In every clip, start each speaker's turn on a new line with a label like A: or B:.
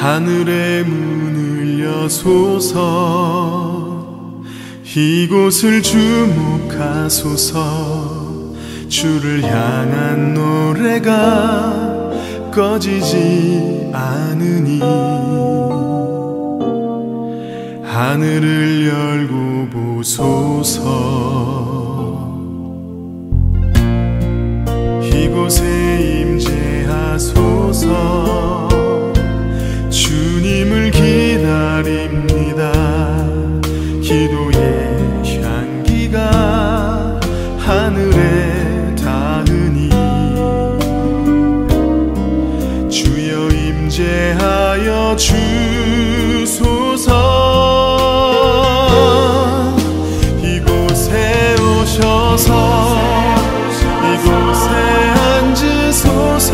A: 하늘의 문을 여소서 이곳을 주목하소서 주를 향한 노래가 꺼지지 않으니 하늘을 열고 보소서 이곳에 임재하소서 주님을 기다립니다. 기도의 향기가 하늘에 닿으니 주여 임재하여 주소서 이곳에 오셔서 이곳에 앉으소서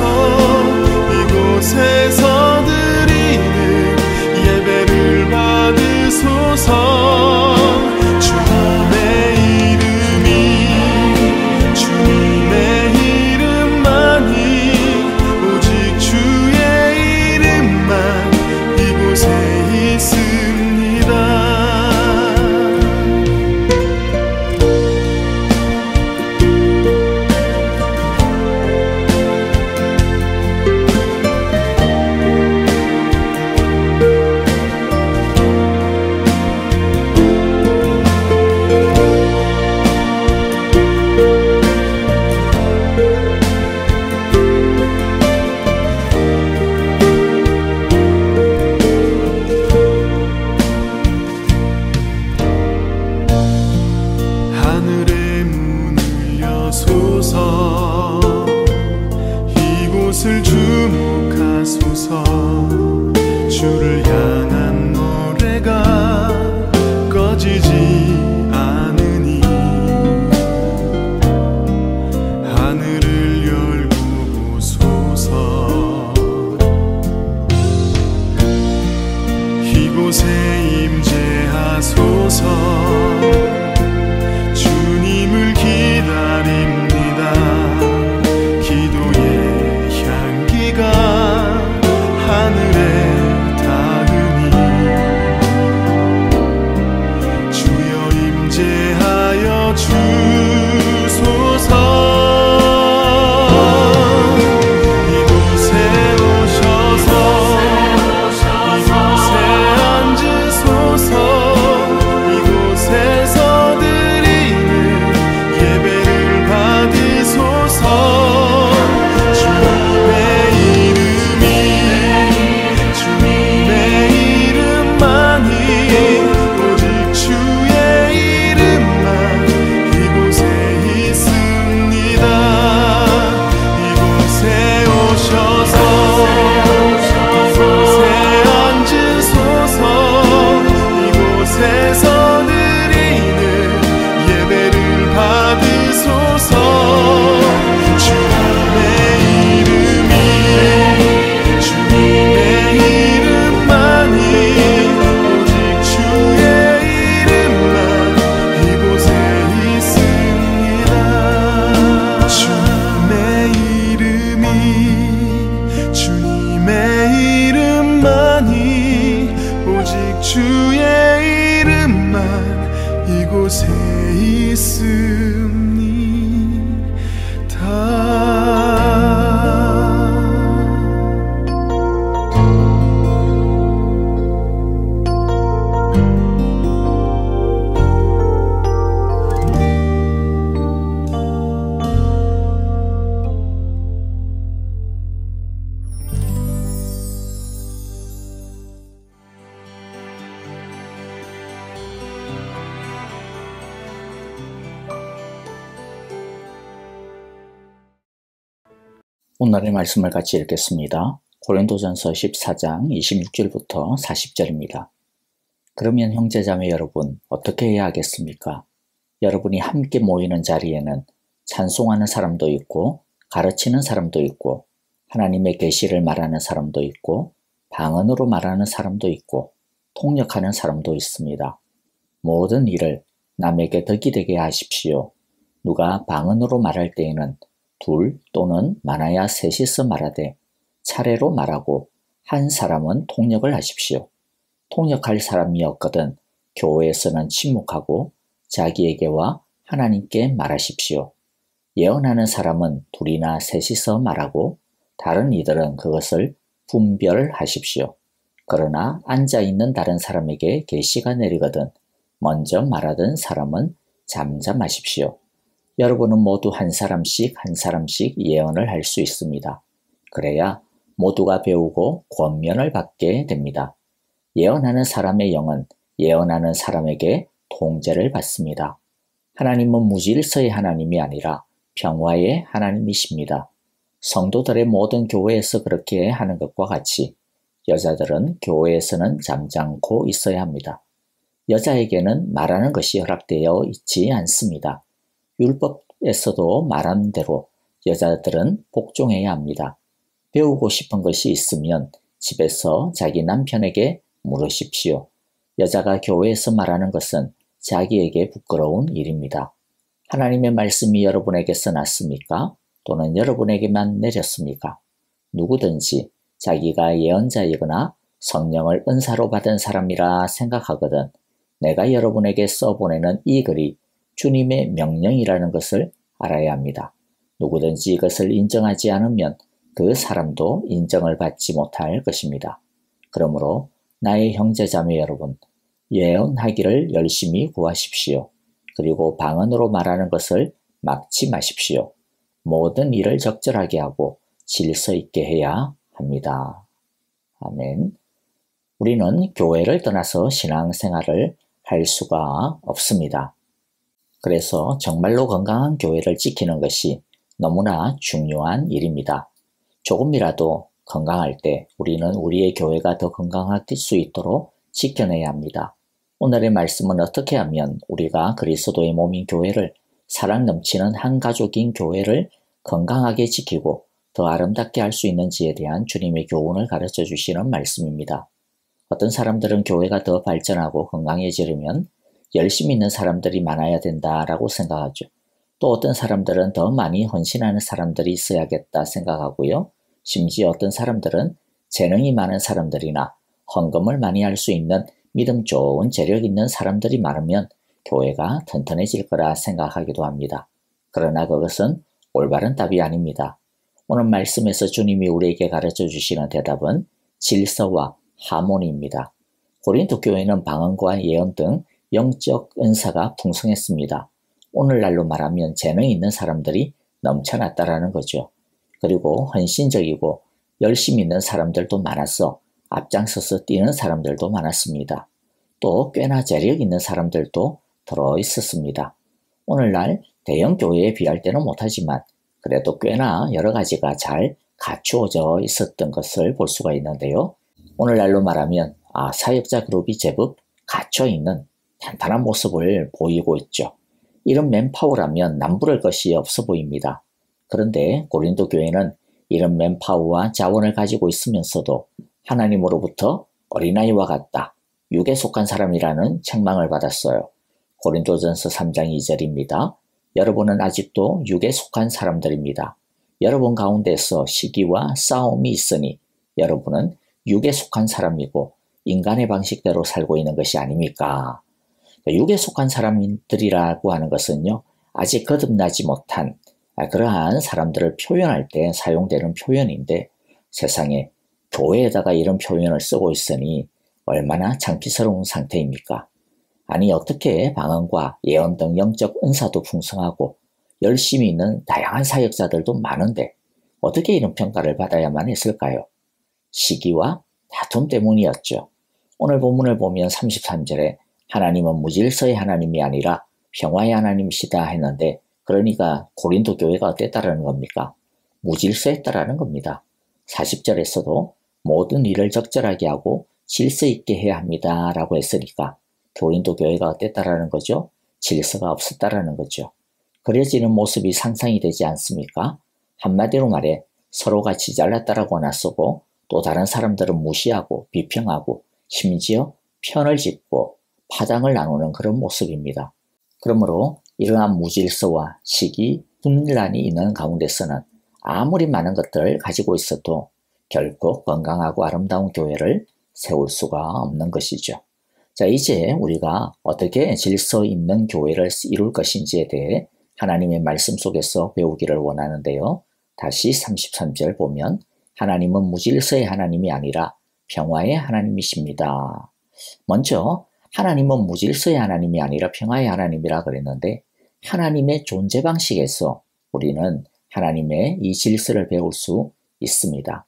A: 이곳에서 드리는 예배를 받으소서 주님의 이름이 주님의 이름만이 오직 주의 이름만 이곳에 있습니다. 하늘의 문을 여소서 이곳을 주목하소서 주를 향한 노래가 꺼지지 않으니 하늘을 열고 보소서 이곳에 임재하소서 주님을 기다립니다. 기도의 향기가 하늘에 닿으니 주여 임재하여 주소서 이곳에 오셔서 이곳에 앉으소서 이곳에서 예배를 받으소서 주님의 이름이 주님의 이름만이 오직 주의 이름만 이곳에 있습니다. 이곳에 오셔서 이곳에 앉으소서 이곳에서 드리는 예배를 받으소서 주님의 이름이 주님의 이름만이 오직 주의 이름만 이곳에 있습니다. 주님의 이름이 주님의 이름만이 오직 주의 이름만 이곳에 있습니다.
B: 오늘의 말씀을 같이 읽겠습니다. 고린도전서 14장 26절부터 40절입니다. 그러면 형제자매 여러분, 어떻게 해야 하겠습니까? 여러분이 함께 모이는 자리에는 찬송하는 사람도 있고 가르치는 사람도 있고 하나님의 계시를 말하는 사람도 있고 방언으로 말하는 사람도 있고 통역하는 사람도 있습니다. 모든 일을 남에게 덕이 되게 하십시오. 누가 방언으로 말할 때에는 둘 또는 많아야 셋이서 말하되 차례로 말하고 한 사람은 통역을 하십시오. 통역할 사람이 없거든 교회에서는 침묵하고 자기에게와 하나님께 말하십시오. 예언하는 사람은 둘이나 셋이서 말하고 다른 이들은 그것을 분별하십시오. 그러나 앉아있는 다른 사람에게 계시가 내리거든 먼저 말하던 사람은 잠잠하십시오. 여러분은 모두 한 사람씩 예언을 할 수 있습니다. 그래야 모두가 배우고 권면을 받게 됩니다. 예언하는 사람의 영은 예언하는 사람에게 통제를 받습니다. 하나님은 무질서의 하나님이 아니라 평화의 하나님이십니다. 성도들의 모든 교회에서 그렇게 하는 것과 같이 여자들은 교회에서는 잠잠고 있어야 합니다. 여자에게는 말하는 것이 허락되어 있지 않습니다. 율법에서도 말한 대로 여자들은 복종해야 합니다. 배우고 싶은 것이 있으면 집에서 자기 남편에게 물으십시오. 여자가 교회에서 말하는 것은 자기에게 부끄러운 일입니다. 하나님의 말씀이 여러분에게서 났습니까? 또는 여러분에게만 내렸습니까? 누구든지 자기가 예언자이거나 성령을 은사로 받은 사람이라 생각하거든 내가 여러분에게 써보내는 이 글이 주님의 명령이라는 것을 알아야 합니다. 누구든지 이것을 인정하지 않으면 그 사람도 인정을 받지 못할 것입니다. 그러므로 나의 형제자매 여러분, 예언하기를 열심히 구하십시오. 그리고 방언으로 말하는 것을 막지 마십시오. 모든 일을 적절하게 하고 질서 있게 해야 합니다. 아멘. 우리는 교회를 떠나서 신앙생활을 할 수가 없습니다. 그래서 정말로 건강한 교회를 지키는 것이 너무나 중요한 일입니다. 조금이라도 건강할 때 우리는 우리의 교회가 더 건강할 수 있도록 지켜내야 합니다. 오늘의 말씀은 어떻게 하면 우리가 그리스도의 몸인 교회를 사랑 넘치는 한 가족인 교회를 건강하게 지키고 더 아름답게 할 수 있는지에 대한 주님의 교훈을 가르쳐 주시는 말씀입니다. 어떤 사람들은 교회가 더 발전하고 건강해지려면 열심히 있는 사람들이 많아야 된다라고 생각하죠. 또 어떤 사람들은 더 많이 헌신하는 사람들이 있어야겠다 생각하고요. 심지어 어떤 사람들은 재능이 많은 사람들이나 헌금을 많이 할 수 있는 믿음 좋은 재력 있는 사람들이 많으면 교회가 튼튼해질 거라 생각하기도 합니다. 그러나 그것은 올바른 답이 아닙니다. 오늘 말씀에서 주님이 우리에게 가르쳐 주시는 대답은 질서와 하모니입니다. 고린도 교회는 방언과 예언 등 영적 은사가 풍성했습니다. 오늘날로 말하면 재능 있는 사람들이 넘쳐났다라는 거죠. 그리고 헌신적이고 열심히 있는 사람들도 많아서 앞장서서 뛰는 사람들도 많았습니다. 또 꽤나 재력 있는 사람들도 들어있었습니다. 오늘날 대형 교회에 비할 때는 못하지만 그래도 꽤나 여러 가지가 잘 갖추어져 있었던 것을 볼 수가 있는데요. 오늘날로 말하면 사역자 그룹이 제법 갖춰있는 탄탄한 모습을 보이고 있죠. 이런 맨파워라면 남부를 것이 없어 보입니다. 그런데 고린도 교회는 이런 맨파워와 자원을 가지고 있으면서도 하나님으로부터 어린아이와 같다, 육에 속한 사람이라는 책망을 받았어요. 고린도전서 3장 2절입니다. 여러분은 아직도 육에 속한 사람들입니다. 여러분 가운데서 시기와 싸움이 있으니 여러분은 육에 속한 사람이고 인간의 방식대로 살고 있는 것이 아닙니까? 육에 속한 사람들이라고 하는 것은요, 아직 거듭나지 못한 그러한 사람들을 표현할 때 사용되는 표현인데 세상에 교회에다가 이런 표현을 쓰고 있으니 얼마나 창피스러운 상태입니까? 아니 어떻게 방언과 예언 등 영적 은사도 풍성하고 열심히 있는 다양한 사역자들도 많은데 어떻게 이런 평가를 받아야만 했을까요? 시기와 다툼 때문이었죠. 오늘 본문을 보면 33절에 하나님은 무질서의 하나님이 아니라 평화의 하나님이시다 했는데 그러니까 고린도 교회가 어땠다라는 겁니까? 무질서했다라는 겁니다. 40절에서도 모든 일을 적절하게 하고 질서 있게 해야 합니다 라고 했으니까 고린도 교회가 어땠다라는 거죠? 질서가 없었다라는 거죠. 그려지는 모습이 상상이 되지 않습니까? 한마디로 말해 서로가 지잘났다라고 나서고 또 다른 사람들은 무시하고 비평하고 심지어 편을 짓고 파장을 나누는 그런 모습입니다. 그러므로 이러한 무질서와 시기, 분란이 있는 가운데서는 아무리 많은 것들을 가지고 있어도 결코 건강하고 아름다운 교회를 세울 수가 없는 것이죠. 자, 이제 우리가 어떻게 질서 있는 교회를 이룰 것인지에 대해 하나님의 말씀 속에서 배우기를 원하는데요. 다시 33절 보면 하나님은 무질서의 하나님이 아니라 평화의 하나님이십니다. 먼저 하나님은 무질서의 하나님이 아니라 평화의 하나님이라 그랬는데 하나님의 존재 방식에서 우리는 하나님의 이 질서를 배울 수 있습니다.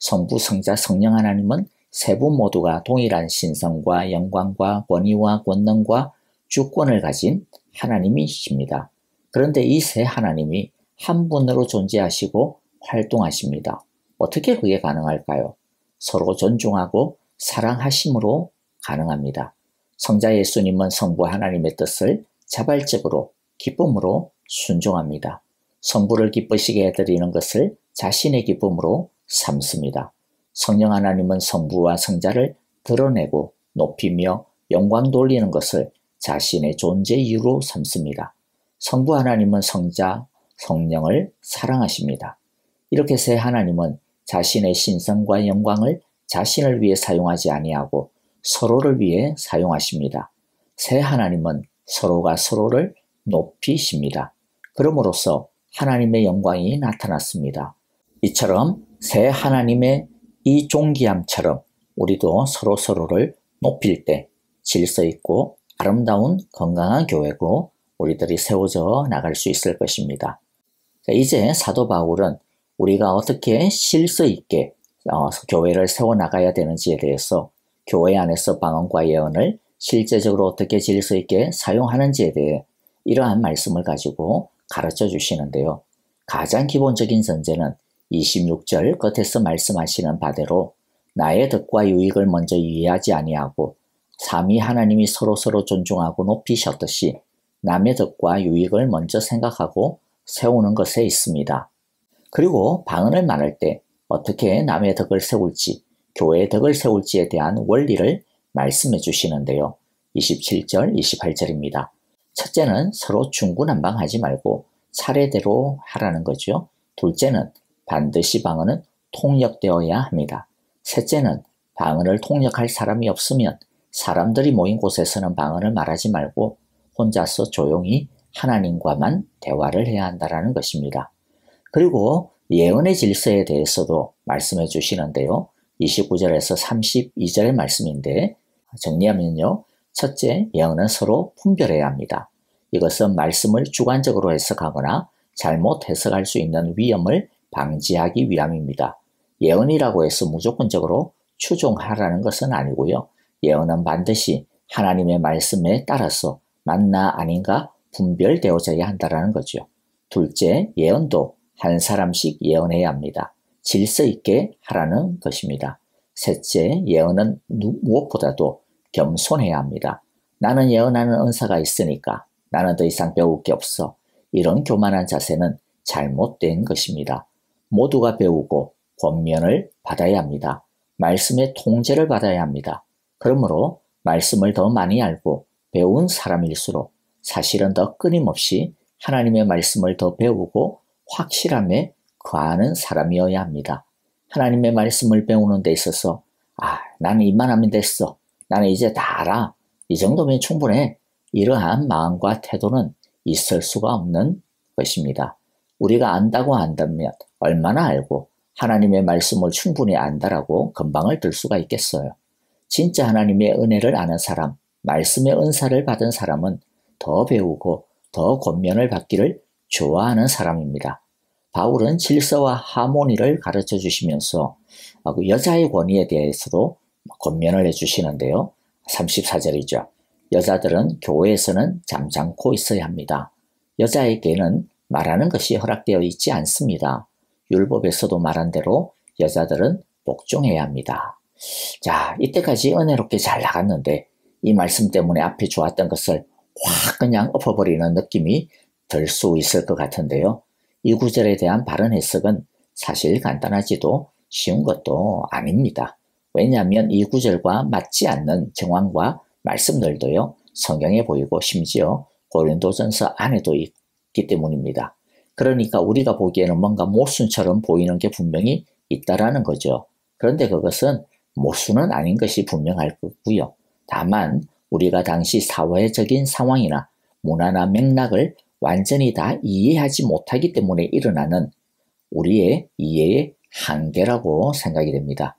B: 성부, 성자, 성령 하나님은 세 분 모두가 동일한 신성과 영광과 권위와 권능과 주권을 가진 하나님이십니다. 그런데 이 세 하나님이 한 분으로 존재하시고 활동하십니다. 어떻게 그게 가능할까요? 서로 존중하고 사랑하심으로 가능합니다. 성자 예수님은 성부 하나님의 뜻을 자발적으로 기쁨으로 순종합니다. 성부를 기쁘시게 해드리는 것을 자신의 기쁨으로 삼습니다. 성령 하나님은 성부와 성자를 드러내고 높이며 영광 돌리는 것을 자신의 존재 이유로 삼습니다. 성부 하나님은 성자, 성령을 사랑하십니다. 이렇게 세 하나님은 자신의 신성과 영광을 자신을 위해 사용하지 아니하고 서로를 위해 사용하십니다. 세 하나님은 서로가 서로를 높이십니다. 그럼으로써 하나님의 영광이 나타났습니다. 이처럼 세 하나님의 이 존귀함처럼 우리도 서로를 높일 때 질서 있고 아름다운 건강한 교회로 우리들이 세워져 나갈 수 있을 것입니다. 자, 이제 사도 바울은 우리가 어떻게 질서 있게 교회를 세워나가야 되는지에 대해서 교회 안에서 방언과 예언을 실제적으로 어떻게 질서 있게 사용하는지에 대해 이러한 말씀을 가지고 가르쳐 주시는데요. 가장 기본적인 전제는 26절 끝에서 말씀하시는 바대로 나의 덕과 유익을 먼저 이해하지 아니하고 삼위 하나님이 서로 존중하고 높이셨듯이 남의 덕과 유익을 먼저 생각하고 세우는 것에 있습니다. 그리고 방언을 말할 때 어떻게 남의 덕을 세울지, 교회의 덕을 세울지에 대한 원리를 말씀해 주시는데요. 27절, 28절입니다. 첫째는 서로 중구난방하지 말고 차례대로 하라는 거죠. 둘째는 반드시 방언은 통역되어야 합니다. 셋째는 방언을 통역할 사람이 없으면 사람들이 모인 곳에서는 방언을 말하지 말고 혼자서 조용히 하나님과만 대화를 해야 한다는 것입니다. 그리고 예언의 질서에 대해서도 말씀해 주시는데요. 29절에서 32절의 말씀인데 정리하면요. 첫째, 예언은 서로 분별해야 합니다. 이것은 말씀을 주관적으로 해석하거나 잘못 해석할 수 있는 위험을 방지하기 위함입니다. 예언이라고 해서 무조건적으로 추종하라는 것은 아니고요. 예언은 반드시 하나님의 말씀에 따라서 맞나 아닌가 분별되어져야 한다는 거죠. 둘째, 예언도 한 사람씩 예언해야 합니다. 질서 있게 하라는 것입니다. 셋째, 예언은 무엇보다도 겸손해야 합니다. 나는 예언하는 은사가 있으니까 나는 더 이상 배울 게 없어. 이런 교만한 자세는 잘못된 것입니다. 모두가 배우고 권면을 받아야 합니다. 말씀의 통제를 받아야 합니다. 그러므로 말씀을 더 많이 알고 배운 사람일수록 사실은 더 끊임없이 하나님의 말씀을 더 배우고 확실함에 거하는 사람이어야 합니다. 하나님의 말씀을 배우는 데 있어서 나는 이만하면 됐어. 나는 이제 다 알아. 이 정도면 충분해. 이러한 마음과 태도는 있을 수가 없는 것입니다. 우리가 안다고 한다면 얼마나 알고 하나님의 말씀을 충분히 안다라고 건방을 들 수가 있겠어요. 진짜 하나님의 은혜를 아는 사람, 말씀의 은사를 받은 사람은 더 배우고 더 권면을 받기를 좋아하는 사람입니다. 바울은 질서와 하모니를 가르쳐 주시면서 여자의 권위에 대해서도 권면을 해주시는데요. 34절이죠. 여자들은 교회에서는 잠잠코 있어야 합니다. 여자에게는 말하는 것이 허락되어 있지 않습니다. 율법에서도 말한 대로 여자들은 복종해야 합니다. 자, 이때까지 은혜롭게 잘 나갔는데 이 말씀 때문에 앞에 좋았던 것을 확 그냥 엎어버리는 느낌이 들 수 있을 것 같은데요. 이 구절에 대한 바른 해석은 사실 간단하지도 쉬운 것도 아닙니다. 왜냐하면 이 구절과 맞지 않는 정황과 말씀들도요, 성경에 보이고 심지어 고린도전서 안에도 있기 때문입니다. 그러니까 우리가 보기에는 뭔가 모순처럼 보이는 게 분명히 있다라는 거죠. 그런데 그것은 모순은 아닌 것이 분명할 거고요. 다만 우리가 당시 사회적인 상황이나 문화나 맥락을 완전히 다 이해하지 못하기 때문에 일어나는 우리의 이해의 한계라고 생각이 됩니다.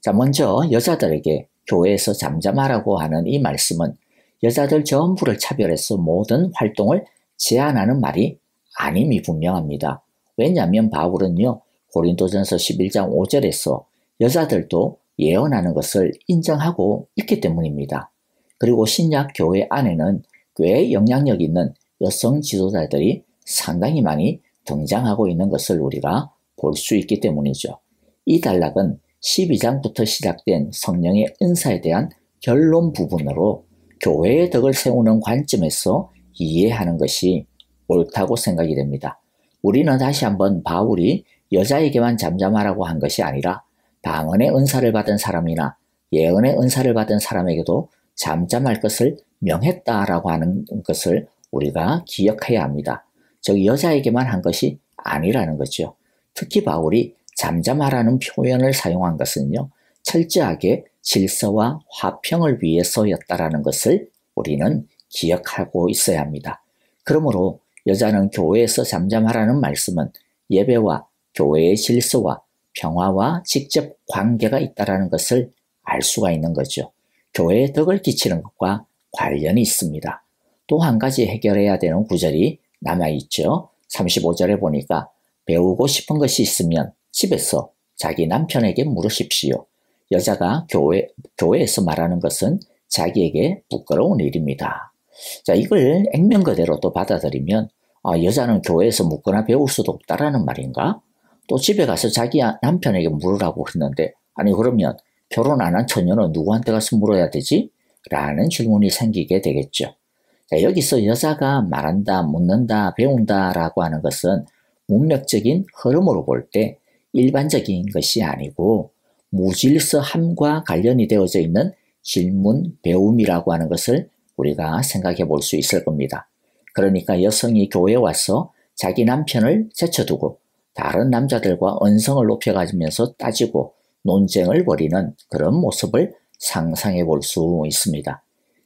B: 자, 먼저 여자들에게 교회에서 잠잠하라고 하는 이 말씀은 여자들 전부를 차별해서 모든 활동을 제한하는 말이 아님이 분명합니다. 왜냐하면 바울은요, 고린도전서 11장 5절에서 여자들도 예언하는 것을 인정하고 있기 때문입니다. 그리고 신약 교회 안에는 꽤 영향력 있는 여성 지도자들이 상당히 많이 등장하고 있는 것을 우리가 볼 수 있기 때문이죠. 이 단락은 12장부터 시작된 성령의 은사에 대한 결론 부분으로 교회의 덕을 세우는 관점에서 이해하는 것이 옳다고 생각이 됩니다. 우리는 다시 한번 바울이 여자에게만 잠잠하라고 한 것이 아니라 방언의 은사를 받은 사람이나 예언의 은사를 받은 사람에게도 잠잠할 것을 명했다라고 하는 것을 우리가 기억해야 합니다. 즉 여자에게만 한 것이 아니라는 거죠. 특히 바울이 잠잠하라는 표현을 사용한 것은요, 철저하게 질서와 화평을 위해서였다라는 것을 우리는 기억하고 있어야 합니다. 그러므로 여자는 교회에서 잠잠하라는 말씀은 예배와 교회의 질서와 평화와 직접 관계가 있다는 것을 알 수가 있는 거죠. 교회에 덕을 끼치는 것과 관련이 있습니다. 또 한 가지 해결해야 되는 구절이 남아있죠. 35절에 보니까 배우고 싶은 것이 있으면 집에서 자기 남편에게 물으십시오. 여자가 교회에서 말하는 것은 자기에게 부끄러운 일입니다. 자, 이걸 액면 그대로 또 받아들이면 여자는 교회에서 묻거나 배울 수도 없다라는 말인가? 또 집에 가서 자기 남편에게 물으라고 했는데 아니 그러면 결혼 안 한 처녀는 누구한테 가서 물어야 되지? 라는 질문이 생기게 되겠죠. 자, 여기서 여자가 말한다, 묻는다, 배운다 라고 하는 것은 문맥적인 흐름으로 볼 때 일반적인 것이 아니고 무질서함과 관련이 되어져 있는 질문, 배움이라고 하는 것을 우리가 생각해 볼 수 있을 겁니다. 그러니까 여성이 교회에 와서 자기 남편을 제쳐두고 다른 남자들과 언성을 높여가면서 따지고 논쟁을 벌이는 그런 모습을 상상해 볼 수 있습니다.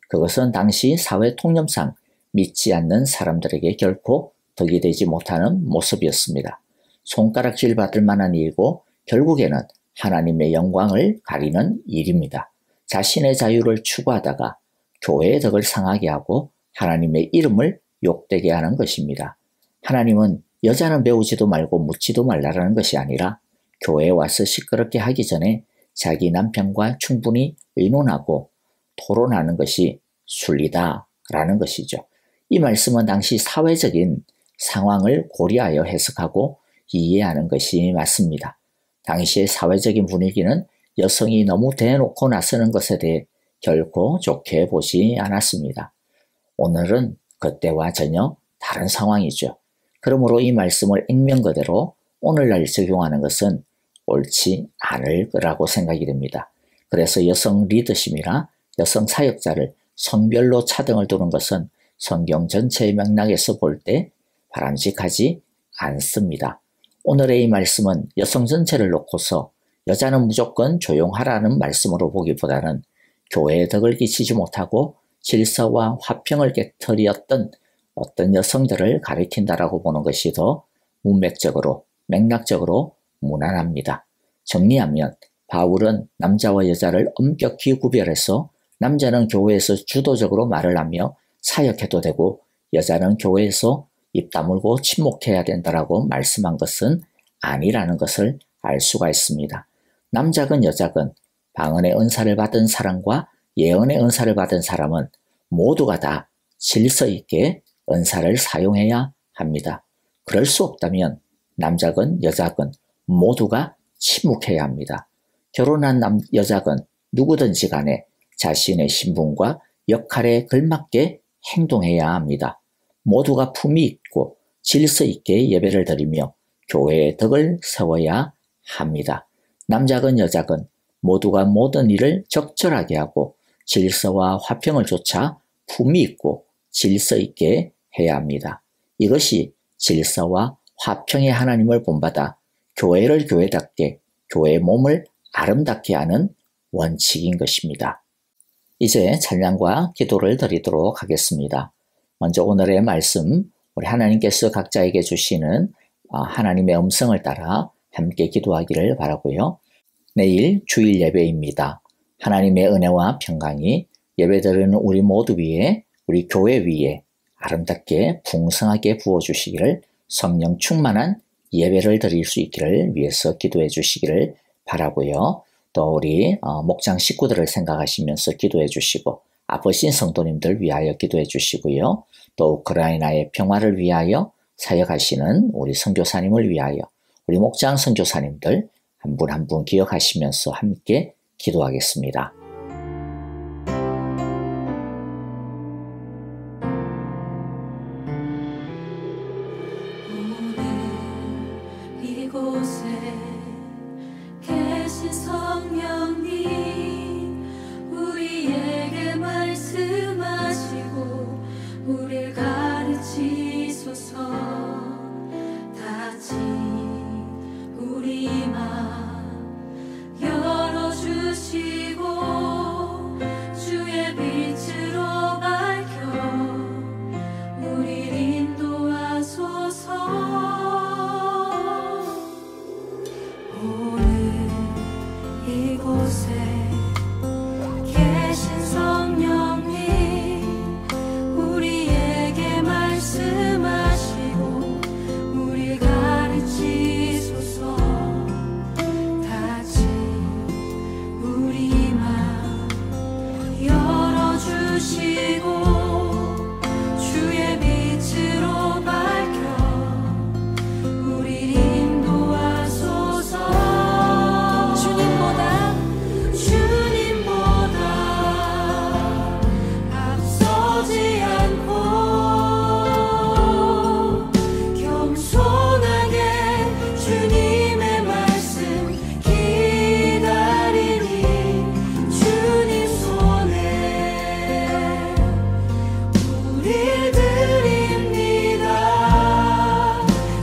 B: 그것은 당시 사회 통념상 믿지 않는 사람들에게 결코 덕이 되지 못하는 모습이었습니다. 손가락질 받을 만한 일이고 결국에는 하나님의 영광을 가리는 일입니다. 자신의 자유를 추구하다가 교회의 덕을 상하게 하고 하나님의 이름을 욕되게 하는 것입니다. 하나님은 여자는 배우지도 말고 묻지도 말라라는 것이 아니라 교회에 와서 시끄럽게 하기 전에 자기 남편과 충분히 의논하고 토론하는 것이 순리다라는 것이죠. 이 말씀은 당시 사회적인 상황을 고려하여 해석하고 이해하는 것이 맞습니다. 당시의 사회적인 분위기는 여성이 너무 대놓고 나서는 것에 대해 결코 좋게 보지 않았습니다. 오늘은 그때와 전혀 다른 상황이죠. 그러므로 이 말씀을 액면 그대로 오늘날 적용하는 것은 옳지 않을 거라고 생각이 됩니다. 그래서 여성 리더십이나 여성 사역자를 성별로 차등을 두는 것은 성경 전체의 맥락에서 볼 때 바람직하지 않습니다. 오늘의 이 말씀은 여성 전체를 놓고서 여자는 무조건 조용하라는 말씀으로 보기보다는 교회에 덕을 끼치지 못하고 질서와 화평을 깨트렸던 어떤 여성들을 가리킨다라고 보는 것이 더 문맥적으로 맥락적으로 무난합니다. 정리하면 바울은 남자와 여자를 엄격히 구별해서 남자는 교회에서 주도적으로 말을 하며 사역해도 되고 여자는 교회에서 입 다물고 침묵해야 된다라고 말씀한 것은 아니라는 것을 알 수가 있습니다. 남자건 여자건 방언의 은사를 받은 사람과 예언의 은사를 받은 사람은 모두가 다 질서 있게 은사를 사용해야 합니다. 그럴 수 없다면 남자건 여자건 모두가 침묵해야 합니다. 결혼한 여자건 누구든지 간에 자신의 신분과 역할에 걸맞게 행동해야 합니다. 모두가 품위 있고 질서 있게 예배를 드리며 교회의 덕을 세워야 합니다. 남자건 여자건 모두가 모든 일을 적절하게 하고 질서와 화평을 좇아 품위 있고 질서 있게 해야 합니다. 이것이 질서와 화평의 하나님을 본받아 교회를 교회답게 교회의 몸을 아름답게 하는 원칙인 것입니다. 이제 찬양과 기도를 드리도록 하겠습니다. 먼저 오늘의 말씀, 우리 하나님께서 각자에게 주시는 하나님의 음성을 따라 함께 기도하기를 바라고요. 내일 주일 예배입니다. 하나님의 은혜와 평강이 예배드리는 우리 모두 위에, 우리 교회 위에 아름답게 풍성하게 부어주시기를, 성령 충만한 예배를 드릴 수 있기를 위해서 기도해 주시기를 바라고요. 또 우리 목장 식구들을 생각하시면서 기도해 주시고, 아프신 성도님들 위하여 기도해 주시고요. 또 우크라이나의 평화를 위하여 사역하시는 우리 선교사님을 위하여 우리 목장 선교사님들 한 분 한 분 기억하시면서 함께 기도하겠습니다.
C: 이곳에 계신 성령님, 우리에게 말씀하시고 우리를 가르치소서. 다시 우리 맘 열어주시고 주의 빛으로 밝혀 우리를 인도하소서. 이곳에 계신 성령님, 우리에게 말씀하시고 우리 가르치소서. 다시 우리 맘 열어주시고 주의 빛으로 밝혀 우리 인도하소서. 앞서지 않고 겸손하게 주님의 말씀 기다리니 주님 손에 우릴 드립니다.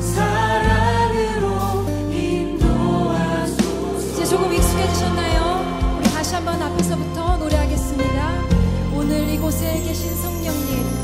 C: 사랑으로 인도하소서.
D: 이제 조금 익숙해지셨나요? 우리 다시 한번 앞에서부터 노래하겠습니다. 오늘 이곳에 계신 성령님,